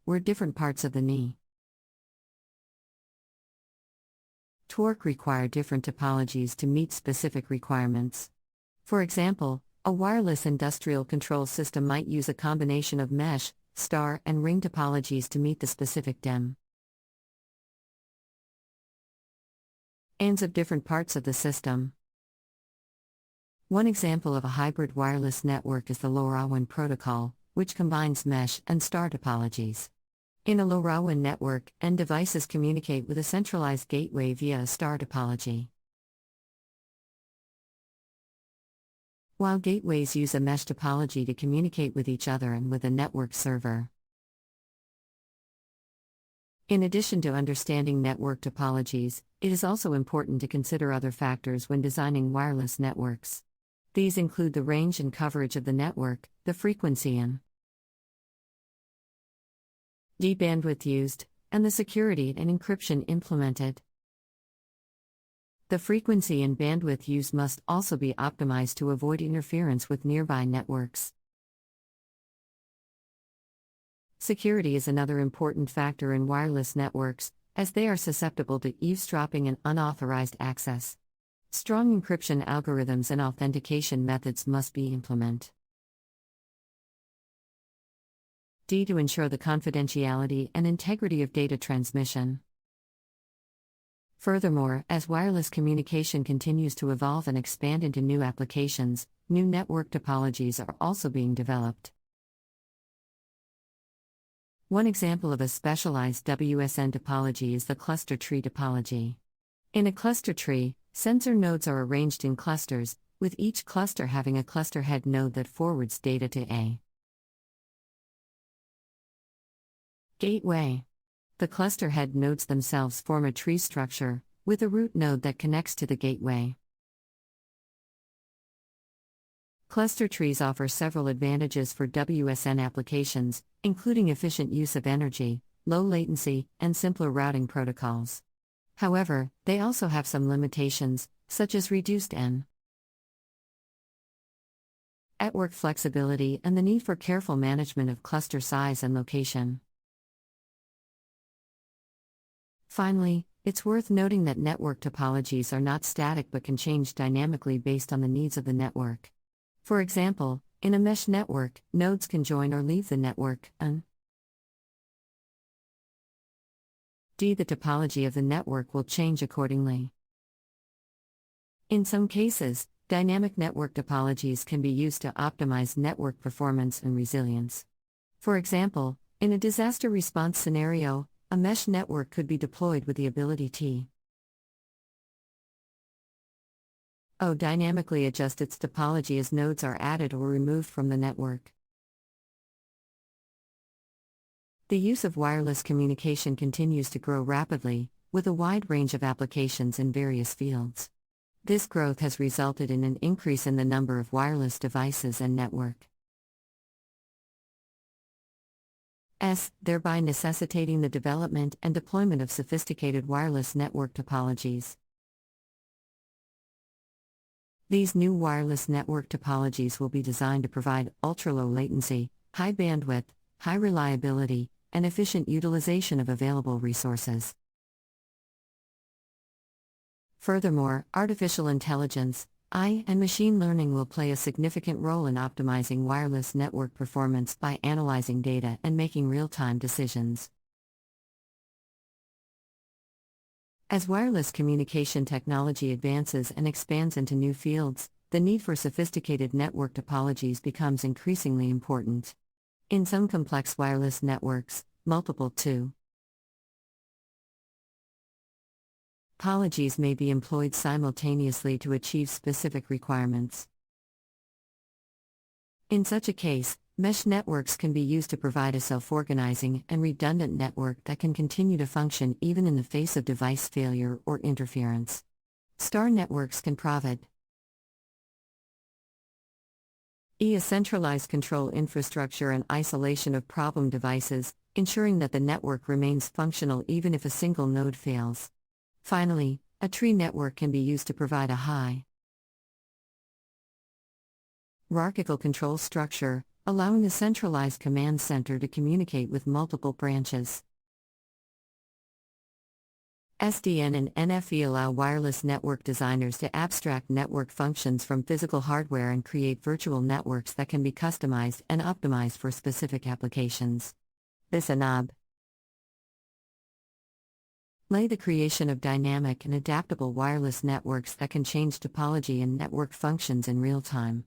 where different parts of the network require different topologies to meet specific requirements. For example, a wireless industrial control system might use a combination of mesh, star, and ring topologies to meet the specific demands of different parts of the system. One example of a hybrid wireless network is the LoRaWAN protocol, which combines mesh and star topologies. In a LoRaWAN network, end devices communicate with a centralized gateway via a star topology, while gateways use a mesh topology to communicate with each other and with a network server. In addition to understanding network topologies, it is also important to consider other factors when designing wireless networks. These include the range and coverage of the network, the frequency and bandwidth used, and the security and encryption implemented. The frequency and bandwidth used must also be optimized to avoid interference with nearby networks. Security is another important factor in wireless networks, as they are susceptible to eavesdropping and unauthorized access. Strong encryption algorithms and authentication methods must be implemented to ensure the confidentiality and integrity of data transmission. Furthermore, as wireless communication continues to evolve and expand into new applications, new network topologies are also being developed. One example of a specialized WSN topology is the cluster tree topology. In a cluster tree, sensor nodes are arranged in clusters, with each cluster having a cluster head node that forwards data to a gateway. The cluster head nodes themselves form a tree structure, with a root node that connects to the gateway. Cluster trees offer several advantages for WSN applications, including efficient use of energy, low latency, and simpler routing protocols. However, they also have some limitations, such as reduced network flexibility and the need for careful management of cluster size and location. Finally, it's worth noting that network topologies are not static but can change dynamically based on the needs of the network. For example, in a mesh network, nodes can join or leave the network, and the topology of the network will change accordingly. In some cases, dynamic network topologies can be used to optimize network performance and resilience. For example, in a disaster response scenario, a mesh network could be deployed with the ability to dynamically adjust its topology as nodes are added or removed from the network. The use of wireless communication continues to grow rapidly, with a wide range of applications in various fields. This growth has resulted in an increase in the number of wireless devices and networks, thereby necessitating the development and deployment of sophisticated wireless network topologies. These new wireless network topologies will be designed to provide ultra-low latency, high bandwidth, high reliability, and efficient utilization of available resources. Furthermore, artificial intelligence, AI, and machine learning will play a significant role in optimizing wireless network performance by analyzing data and making real-time decisions. As wireless communication technology advances and expands into new fields, the need for sophisticated network topologies becomes increasingly important. In some complex wireless networks, multiple topologies may be employed simultaneously to achieve specific requirements. In such a case, mesh networks can be used to provide a self-organizing and redundant network that can continue to function even in the face of device failure or interference. Star networks can provide a centralized control infrastructure and isolation of problem devices, ensuring that the network remains functional even if a single node fails. Finally, a tree network can be used to provide a hierarchical control structure, allowing a centralized command center to communicate with multiple branches. SDN and NFV allow wireless network designers to abstract network functions from physical hardware and create virtual networks that can be customized and optimized for specific applications. This ANOB lay the creation of dynamic and adaptable wireless networks that can change topology and network functions in real time.